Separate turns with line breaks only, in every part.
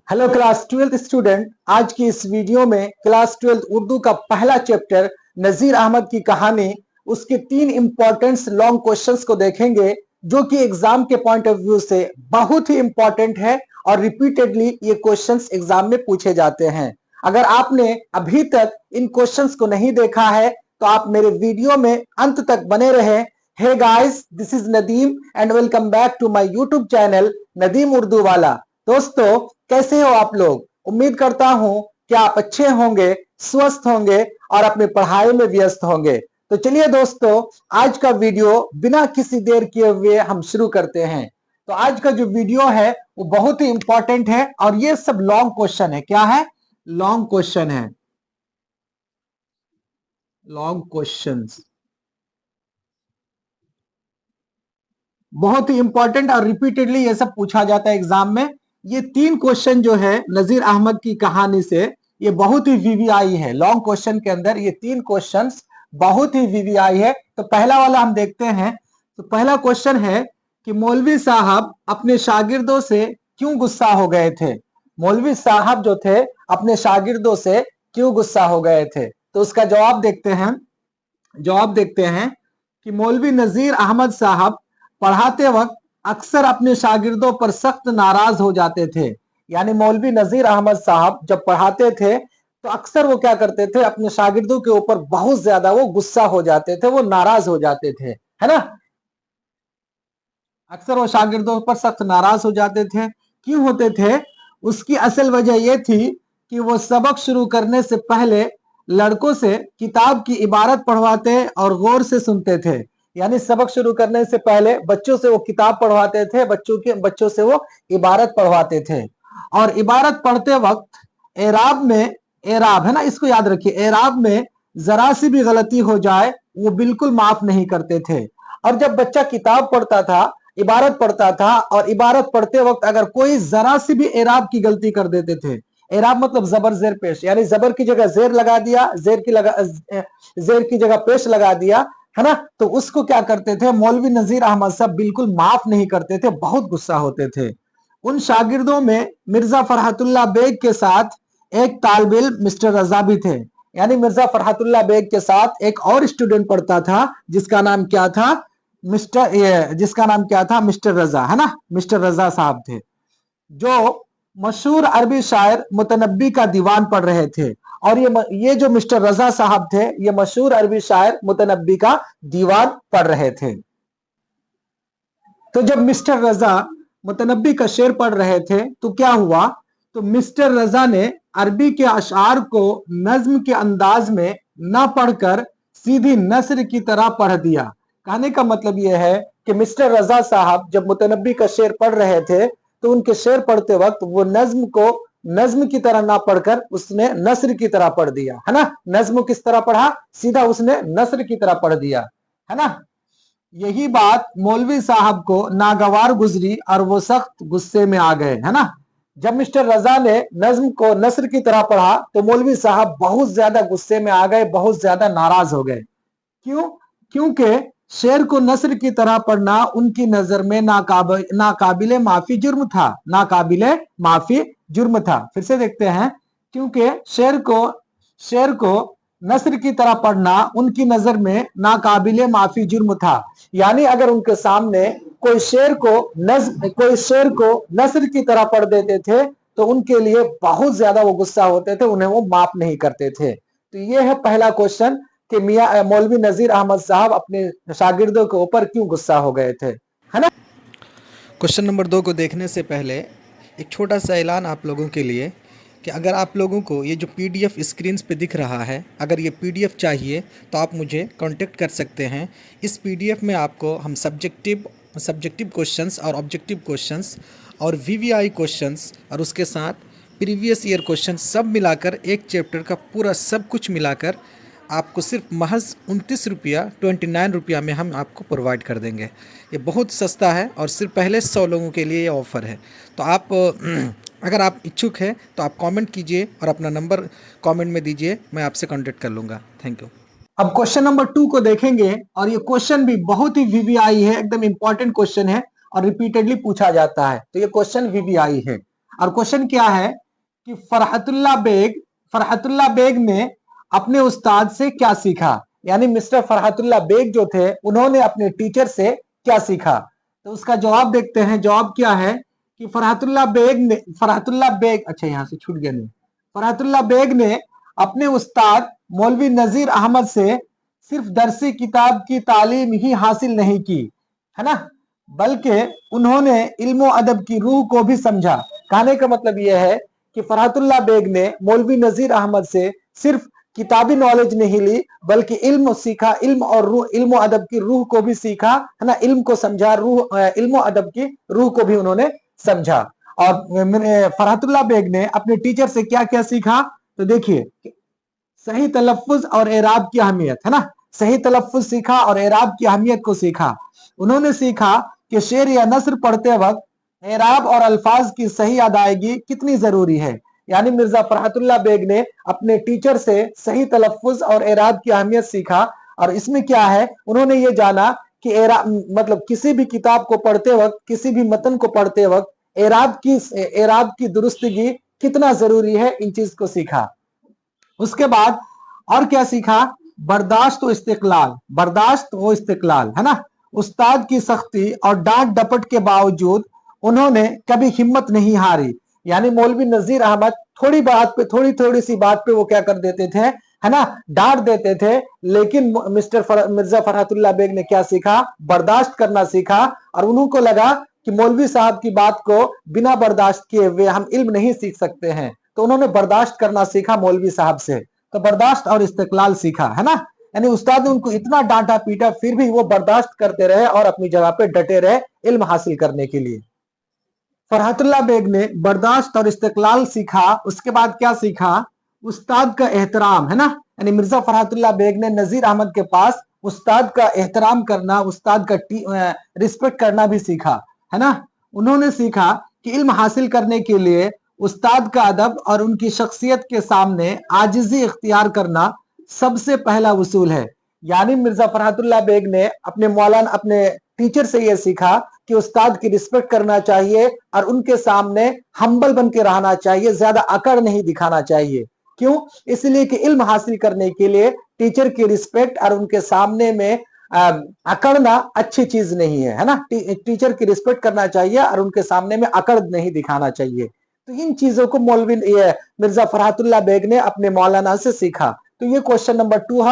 Hello class 12th student. आज की इस वीडियो में क्लास 12th उर्दू का पहला चैप्टर नजीर अहमद की कहानी उसके 3 इंपॉर्टेंट लॉन्ग क्वेश्चंस को देखेंगे जो कि एग्जाम के पॉइंट ऑफ व्यू से बहुत ही इंपॉर्टेंट है और रिपीटेडली ये क्वेश्चंस एग्जाम में पूछे जाते हैं। अगर आपने अभी तक इन क्वेश्चंस को नहीं देखा है तो आप मेरे वीडियो में अंत तक बने रहे। Hey guys, this is Nadeem and welcome back to my YouTube channel Nadeem Urdu वाला। दोस्तों, कैसे हो आप लोग? उम्मीद करता हूं कि आप अच्छे होंगे, स्वस्थ होंगे और अपनी पढ़ाई में व्यस्त होंगे। तो चलिए दोस्तों, आज का वीडियो बिना किसी देर किए हुए हम शुरू करते हैं। तो आज का जो वीडियो है वो बहुत ही इंपॉर्टेंट है और ये सब लॉन्ग क्वेश्चन है। क्या है? लॉन्ग क्वेश्चन है, लॉन्ग क्वेश्चंस बहुत ही इंपॉर्टेंट और रिपीटेडली ये सब पूछा जाता है एग्जाम में। ये 3 क्वेश्चन जो है नजीर अहमद की कहानी से, ये बहुत ही वीवीआई है। लॉन्ग क्वेश्चन के अंदर ये 3 क्वेश्चंस बहुत ही वीवीआई है। तो पहला वाला हम देखते हैं। तो पहला क्वेश्चन है कि मौलवी साहब अपने शागिर्दों से क्यों गुस्सा हो गए थे? मौलवी साहब जो थे अपने शागिर्दों से क्यों गुस्सा हो गए थे? तो उसका जवाब देखते हैं कि मौलवी नजीर अहमद साहब पढ़ाते वक्त अक्सर अपने शागिर्दों पर सख्त नाराज हो जाते थे। यानी मौलवी नजीर अहमद साहब जब पढ़ाते थे तो अक्सर वो क्या करते थे, अपने शागिर्दों के ऊपर बहुत ज्यादा वो गुस्सा हो जाते थे, वो नाराज हो जाते थे, है ना। अक्सर वो शागिर्दों पर सख्त नाराज हो जाते थे। क्यों होते थे? उसकी असल वजह यह थी कि वो सबक शुरू करने से पहले लड़कों से किताब की इबारत पढ़वाते और गौर से सुनते थे। यानी सबक शुरू करने से पहले बच्चों से वो किताब पढ़वाते थे, बच्चों से वो इबारत पढ़वाते थे। और इबारत पढ़ते वक्त एराब है ना, इसको याद रखिए, एराब में जरा सी भी गलती हो जाए वो बिल्कुल माफ नहीं करते थे। और जब बच्चा किताब पढ़ता था, इबारत पढ़ता था और इबारत पढ़ते वक्त अगर कोई जरा सी भी एराब की गलती कर देते थे, एराब मतलब जबर जेर पेश, यानी जबर की जगह जेर लगा दिया, जेर की जगह पेश लगा दिया, है ना, तो उसको क्या करते थे मौलवी नजीर अहमद साहब बिल्कुल माफ नहीं करते थे, बहुत गुस्सा होते थे। उन शागिर्दों में मिर्जा फरहतुल्लाह बेग के साथ एक तालिब इल्म मिस्टर रजा भी थे। यानी मिर्जा फरहतुल्लाह बेग के साथ एक और स्टूडेंट पढ़ता था जिसका नाम क्या था? मिस्टर रजा, है ना, मिस्टर रजा साहब थे, जो मशहूर अरबी शायर मुतनब्बी का दीवान पढ़ रहे थे। और ये जो मिस्टर रजा साहब थे, ये मशहूर अरबी शायर मुतनब्बी का दीवान पढ़ रहे थे। तो जब मिस्टर रजा मुतनब्बी का शेर पढ़ रहे थे तो क्या हुआ? तो मिस्टर रजा ने अरबी के अशार को नज्म के अंदाज में न पढ़कर सीधी नस्र की तरह पढ़ दिया। कहने का मतलब यह है कि मिस्टर रजा साहब जब मुतनब्बी का शेर पढ़ रहे थे तो उनके शेर पढ़ते वक्त वो नज्म को नज्म की तरह ना पढ़कर उसने नस्र की तरह पढ़ दिया, है ना। नज्म किस तरह पढ़ा? सीधा उसने नस्र की तरह पढ़ दिया, है ना। यही बात मौलवी साहब को नागवार गुजरी और वो सख्त गुस्से में आ गए, है ना। जब मिस्टर रजा ने नज्म को नस्र की तरह पढ़ा तो मौलवी साहब बहुत ज्यादा गुस्से में आ गए, बहुत ज्यादा नाराज हो गए। क्यों? क्योंकि शेर को नस्र की तरह पढ़ना उनकी नजर में नाकाबिले माफी जुर्म था, नाकाबिले माफी जुर्म था। फिर से देखते हैं। क्योंकि शेर को नस्र की तरह पढ़ना उनकी नजर में नाकाबिले माफी जुर्म था। यानी अगर उनके सामने कोई शेर को नस्र की तरह पढ़ देते थे तो उनके लिए बहुत ज्यादा वो गुस्सा होते थे, उन्हें वो माफ नहीं करते थे। तो ये है पहला क्वेश्चन कि मियां मौलवी नजीर अहमद साहब अपने शागिर्दों के ऊपर क्यों गुस्सा हो गए थे, है ना।
क्वेश्चन नंबर 2 को देखने से पहले एक छोटा सा ऐलान आप लोगों के लिए कि अगर आप लोगों को ये जो पीडीएफ स्क्रीन्स पे दिख रहा है, अगर ये पीडीएफ चाहिए तो आप मुझे कांटेक्ट कर सकते हैं। इस पीडीएफ में आपको हम सब्जेक्टिव क्वेश्चंस और ऑब्जेक्टिव क्वेश्चंस और वीवीआई क्वेश्चंस और उसके साथ प्रीवियस ईयर क्वेश्चंस सब मिलाकर एक चैप्टर का पूरा सब कुछ मिलाकर आपको सिर्फ महज 29 रुपया 29 रुपया में हम आपको प्रोवाइड कर देंगे। ये बहुत सस्ता है और सिर्फ पहले 100 लोगों के लिए ये ऑफ़र है। तो आप अगर आप इच्छुक हैं तो आप कमेंट कीजिए और अपना नंबर कमेंट में दीजिए, मैं आपसे कांटेक्ट कर लूँगा। Thank you.
अब क्वेश्चन नंबर 2 को देखेंगे और ये क्वेश्चन भी बहुत ही वीवीआई है, एकदम इंपॉर्टेंट क्वेश्चन है और रिपीटेडली पूछा जाता है। तो ये क्वेश्चन वीवीआई है। और क्वेश्चन क्या है कि फरहतुल्लाह बेग ने अपने उस्ताद से क्या सीखा, यानी मिस्टर फरहतुल्लाह बेग जो थे उन्होंने अपने टीचर से क्या सीखा। तो उसका जवाब देखते हैं। जवाब क्या है कि फरहतुल्लाह बेग अच्छा यहां से छूट गया, नहीं, फरहतुल्लाह बेग ने अपने उस्ताद मौलवी नजीर अहमद से सिर्फ दरसी किताब की तालीम ही हासिल नहीं की, है ना, बल्कि उन्होंने इल्म अदब की रूह को भी समझा। कहने का मतलब यह है कि फरहतुल्लाह बेग ने मौलवी नजीर अहमद से सिर्फ किताबी नॉलेज नहीं ली, बल्कि इल्म सीखा, इल्म और रूह, इल्म अदब की रूह को भी सीखा, है ना, इल्म को समझा, रूह, इल्म अदब की रूह को भी उन्होंने समझा। और फरहतुल्लाह बेग ने अपने टीचर से क्या क्या सीखा, तो देखिए, सही तलफ्फुज और एराब की अहमियत, है ना, सही तलफ्फुज सीखा और एराब की अहमियत को सीखा। उन्होंने सीखा कि शेर या नस्र पढ़ते वक्त एराब और अल्फाज की सही अदायगी कितनी जरूरी है। यानी मिर्जा फरहतुल्लाह बेग ने अपने टीचर से सही तलफ्फुज और एराब की अहमियत सीखा। और इसमें क्या है, उन्होंने ये जाना कि मतलब किसी भी किताब को पढ़ते वक्त, किसी भी मतन को पढ़ते वक्त एराब की दुरुस्तगी कितना जरूरी है, इन चीज को सीखा। उसके बाद और क्या सीखा, बर्दाश्त व इस्तिकलाल, है ना, उस्ताद की सख्ती और डांट डपट के बावजूद उन्होंने कभी हिम्मत नहीं हारी। यानी मौलवी नजीर अहमद थोड़ी बात पे, थोड़ी सी बात पे वो क्या कर देते थे, है ना, डांट देते थे, लेकिन मिर्जा फरहतुल्लाह बेग ने क्या सीखा, बर्दाश्त करना सीखा। और उनको लगा कि मौलवी साहब की बात को बिना बर्दाश्त किए हुए हम इल्म नहीं सीख सकते हैं, तो उन्होंने बर्दाश्त करना सीखा मौलवी साहब से। तो बर्दाश्त और इस्तिकलाल सीखा, है ना, यानी उस्ताद ने उनको इतना डांटा पीटा, फिर भी वो बर्दाश्त करते रहे और अपनी जगह पे डटे रहे इल्म हासिल करने के लिए। फरहतुल्लाह बेग ने बर्दाश्त और इस्तिकलाल सीखा। उसके बाद क्या सीखा, उस्ताद का एहतराम, है ना, यानी मिर्जा फरहतुल्लाह बेग ने नजीर अहमद के पास उस्ताद का एहतराम करना, उस्ताद का रिस्पेक्ट करना भी सीखा, है ना। उन्होंने सीखा कि इल्म हासिल करने के लिए उस्ताद का अदब और उनकी शख्सियत के सामने आजिजी इख्तियार करना सबसे पहला उसूल है। यानी मिर्जा फरहतुल्लाह बेग ने अपने मौलाना, अपने टीचर से यह सीखा कि उस्ताद की रिस्पेक्ट करना चाहिए और उनके सामने हम्बल बन के रहना चाहिए, ज्यादा अकड़ नहीं दिखाना चाहिए। क्यों, इसलिए कि इल्म हासिल करने के लिए टीचर की रिस्पेक्ट और उनके सामने में अकड़ना अच्छी चीज नहीं है, है ना। टीचर की रिस्पेक्ट करना चाहिए और उनके सामने में अकड़ नहीं दिखाना चाहिए। तो इन चीजों को मौलवी मिर्जा फरहतुल्लाह बेग ने अपने मौलाना से सीखा। तो ये क्वेश्चन नंबर 2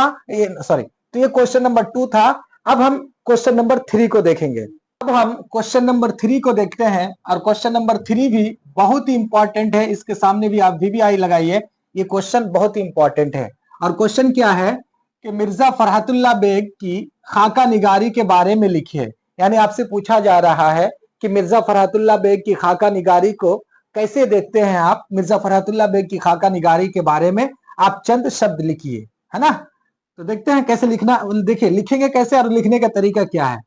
तो ये क्वेश्चन नंबर 2 था। अब हम क्वेश्चन नंबर 3 को देखेंगे। अब हम क्वेश्चन नंबर 3 को देखते हैं, और क्वेश्चन नंबर 3 भी बहुत ही इंपॉर्टेंट है। इसके सामने भी आप VVI लगाइए, ये क्वेश्चन बहुत ही इंपॉर्टेंट है। और क्वेश्चन क्या है कि मिर्जा फरहतुल्लाह बेग की खाका निगारी के बारे में लिखिए। यानी आपसे पूछा जा रहा है कि मिर्जा फरहतुल्लाह बेग की खाका निगारी को कैसे देखते हैं आप। मिर्जा फरहतुल्लाह बेग की खाका निगारी के बारे में आप चंद शब्द लिखिए, है ना। तो देखते हैं कैसे लिखना, देखिए लिखेंगे कैसे और लिखने का तरीका क्या है।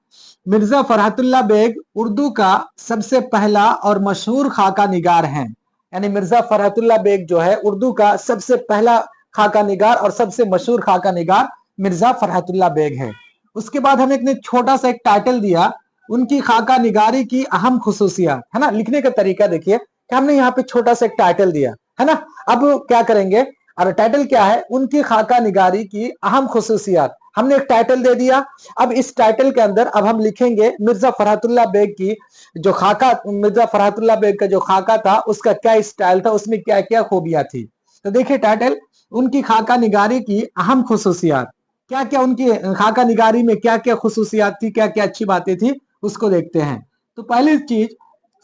मिर्जा फरहतुल्लाह बेग उर्दू का सबसे पहला और मशहूर खाका निगार हैं। यानी मिर्जा फरहतुल्लाह बेग जो है उर्दू का सबसे पहला खाका निगार और सबसे मशहूर खाका निगार मिर्जा फरहतुल्लाह बेग है। उसके बाद हमें एक छोटा सा एक टाइटल दिया, उनकी खाका निगारी की अहम खुसूसियात, है ना। लिखने का तरीका देखिए कि हमने यहाँ पे छोटा सा एक टाइटल दिया, है ना। अब क्या करेंगे, और टाइटल क्या है, उनकी खाका निगारी की अहम खुसूसियात। हमने एक टाइटल दे दिया। अब इस टाइटल के अंदर अब हम लिखेंगे मिर्जा फरहतुल्लाह बेग की जो खाका, मिर्जा फरहतुल्लाह बेग का जो खाका था उसका क्या स्टाइल था, उसमें क्या क्या खूबियां थी। तो देखिए टाइटल, उनकी खाका निगारी की अहम खुसूसियात, क्या क्या उनकी खाका निगारी में क्या क्या खुसूसियात थी, क्या क्या अच्छी बातें थी, उसको देखते हैं। तो पहली चीज,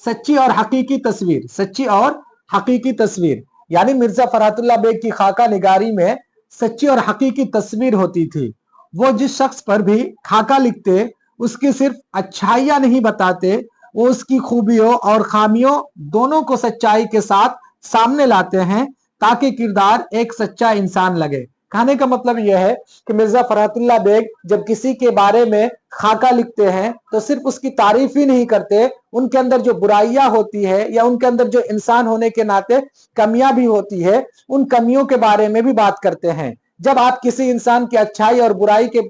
सच्ची और हकीकी तस्वीर, सच्ची और हकीकी तस्वीर। यानी मिर्जा फरहतुल्लाह बेग की खाका निगारी में सच्ची और हकीकी तस्वीर होती थी। वो जिस शख्स पर भी खाका लिखते उसकी सिर्फ अच्छाइयां नहीं बताते, वो उसकी खूबियों और खामियों दोनों को सच्चाई के साथ सामने लाते हैं ताकि किरदार एक सच्चा इंसान लगे। कहने का मतलब यह है कि मिर्जा फरहतुल्लाह बेग जब किसी के बारे में खाका लिखते हैं तो सिर्फ उसकी तारीफ ही नहीं करते, उनके अंदर जो बुराइयां होती है या उनके अंदर जो इंसान होने के नाते कमियां भी होती है, उन कमियों के बारे में भी बात करते हैं। जब आप किसी इंसान की अच्छाई और बुराई के,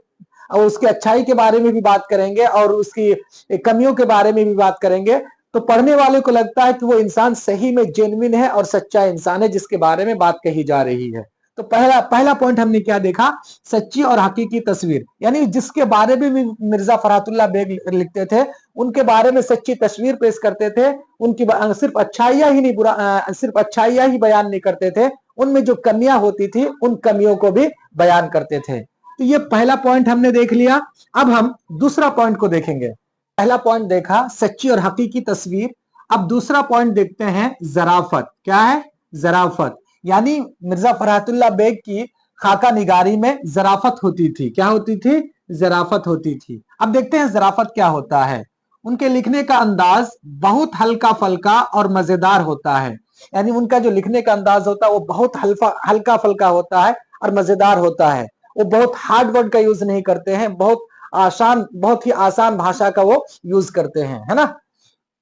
उसकी अच्छाई के बारे में भी बात करेंगे और उसकी कमियों के बारे में भी बात करेंगे, तो पढ़ने वाले को लगता है कि वो इंसान सही में जेन्युइन है और सच्चा इंसान है जिसके बारे में बात कही जा रही है। तो पहला पॉइंट हमने क्या देखा, सच्ची और हकीकी तस्वीर, यानी जिसके बारे में भी मिर्जा फरहतुल्लाह बेग लिखते थे उनके बारे में सच्ची तस्वीर पेश करते थे। उनकी सिर्फ अच्छाइयां ही नहीं सिर्फ अच्छाइयां ही बयान नहीं करते थे, उनमें जो कमियां होती थी उन कमियों को भी बयान करते थे। तो ये पहला पॉइंट हमने देख लिया। अब हम दूसरा पॉइंट को देखेंगे। पहला पॉइंट देखा सच्ची और हकीकी तस्वीर। अब दूसरा पॉइंट देखते हैं ज़राफ़त। क्या है? ज़राफ़त, यानी मिर्जा फरहतुल्लाह बेग की खाका निगारी में ज़राफ़त होती थी। क्या होती थी? ज़राफ़त होती थी। अब देखते हैं ज़राफ़त क्या होता है। उनके लिखने का अंदाज बहुत हल्का फल्का और मजेदार होता है, यानी उनका जो लिखने का अंदाज होता है वो बहुत हल्का फल्का होता है और मजेदार होता है। वो बहुत हार्ड वर्ड का यूज नहीं करते हैं, बहुत ही आसान भाषा का वो यूज करते हैं, है ना।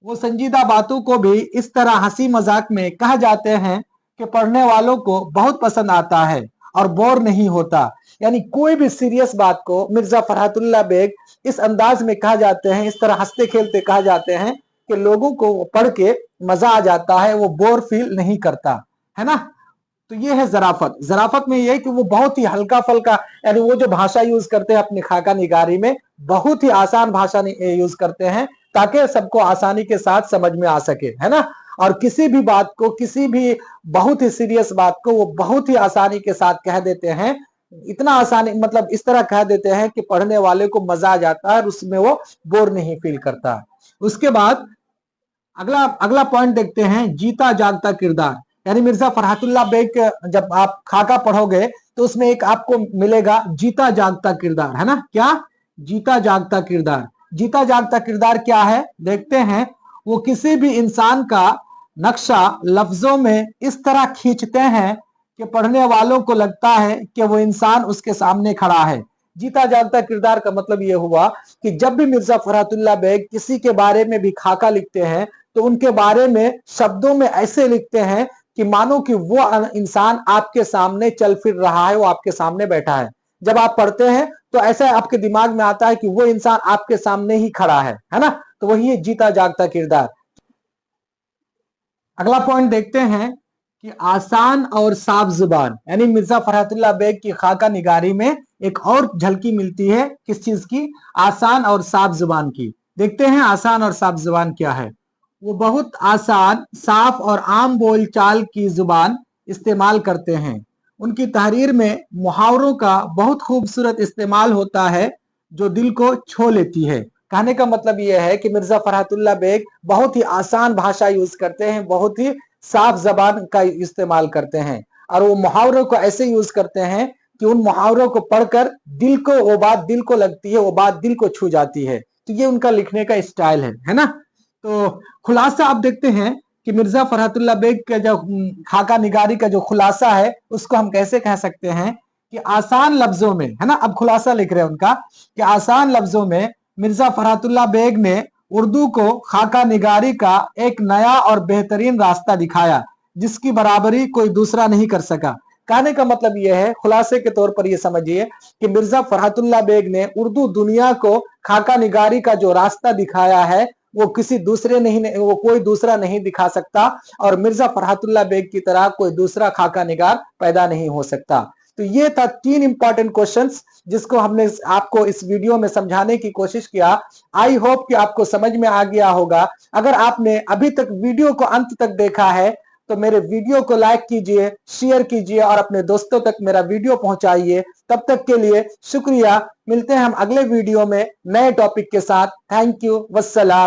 वो संजीदा बातों को भी इस तरह हंसी मजाक में कह जाते हैं कि पढ़ने वालों को बहुत पसंद आता है और बोर नहीं होता। यानी कोई भी सीरियस बात को मिर्जा फरहतुल्लाह बेग इस अंदाज में कहा जाते हैं, इस तरह हंसते खेलते कहा जाते हैं कि लोगों को पढ़ के मजा आ जाता है, वो बोर फील नहीं करता, है ना। तो ये है ज़राफ़त। ज़राफ़त में ये है कि वो बहुत ही हल्का फल्का, यानी वो जो भाषा यूज करते हैं अपनी खाका निगारी में बहुत ही आसान भाषा यूज करते हैं ताकि सबको आसानी के साथ समझ में आ सके, है ना। और किसी भी बात को, किसी भी बहुत ही सीरियस बात को वो बहुत ही आसानी के साथ कह देते हैं। इतना आसानी मतलब इस तरह कह देते हैं कि पढ़ने वाले को मजा आ जाता है और उसमें वो बोर नहीं फील करता। उसके बाद अगला पॉइंट देखते हैं, जीता जागता किरदार। यानी मिर्जा फरहतुल्लाह बेग जब आप खाका पढ़ोगे तो उसमें एक आपको मिलेगा जीता जागता किरदार, है ना। क्या? जीता जागता किरदार। जीता जागता किरदार क्या है देखते हैं। वो किसी भी इंसान का नक्शा लफ्जों में इस तरह खींचते हैं कि पढ़ने वालों को लगता है कि वो इंसान उसके सामने खड़ा है। जीता जागता किरदार का मतलब ये हुआ कि जब भी मिर्जा फरहतुल्लाह बेग किसी के बारे में भी खाका लिखते हैं तो उनके बारे में शब्दों में ऐसे लिखते हैं कि मानो कि वो इंसान आपके सामने चल फिर रहा है, वो आपके सामने बैठा है। जब आप पढ़ते हैं तो ऐसा आपके दिमाग में आता है कि वो इंसान आपके सामने ही खड़ा है ना। तो वही है जीता जागता किरदार। अगला पॉइंट देखते हैं कि आसान और साफ जुबान, यानी मिर्जा फरहतुल्लाह बेग की खाका निगारी में एक और झलकी मिलती है किस चीज की? आसान और साफ जुबान की। देखते हैं आसान और साफ जुबान क्या है। वो बहुत आसान, साफ और आम बोलचाल की जुबान इस्तेमाल करते हैं। उनकी तहरीर में मुहावरों का बहुत खूबसूरत इस्तेमाल होता है जो दिल को छू लेती है। कहने का मतलब यह है कि मिर्जा फरहतुल्लाह बेग बहुत ही आसान भाषा यूज करते हैं, बहुत ही साफ जबान का इस्तेमाल करते हैं और वो मुहावरों को ऐसे यूज करते हैं कि उन मुहावरों को पढ़कर वो बात दिल को लगती है, वो बात दिल को छू जाती है। तो ये उनका लिखने का स्टाइल है ना। तो खुलासा आप देखते हैं कि मिर्जा फरहतुल्लाह बेग का जो खाका निगारी का जो खुलासा है उसको हम कैसे कह सकते हैं कि आसान लफ्जों में, है ना। अब खुलासा लिख रहे हैं उनका कि आसान लफ्जों में मिर्जा फरहतुल्लाह बेग ने उर्दू को खाका निगारी का एक नया और बेहतरीन रास्ता दिखाया जिसकी बराबरी कोई दूसरा नहीं कर सका। कहने का मतलब यह है, खुलासे के तौर पर यह समझिए कि मिर्जा फरहतुल्लाह बेग ने उर्दू दुनिया को खाका निगारी का जो रास्ता दिखाया है वो कोई दूसरा नहीं दिखा सकता और मिर्जा फरहतुल्लाह बेग की तरह कोई दूसरा खाका निगार पैदा नहीं हो सकता। तो ये था 3 इंपॉर्टेंट क्वेश्चंस जिसको हमने आपको इस वीडियो में समझाने की कोशिश किया। आई होप कि आपको समझ में आ गया होगा। अगर आपने अभी तक वीडियो को अंत तक देखा है तो मेरे वीडियो को लाइक कीजिए, शेयर कीजिए और अपने दोस्तों तक मेरा वीडियो पहुंचाइए। तब तक के लिए शुक्रिया। मिलते हैं हम अगले वीडियो में नए टॉपिक के साथ। Thank you. वस्सलाम।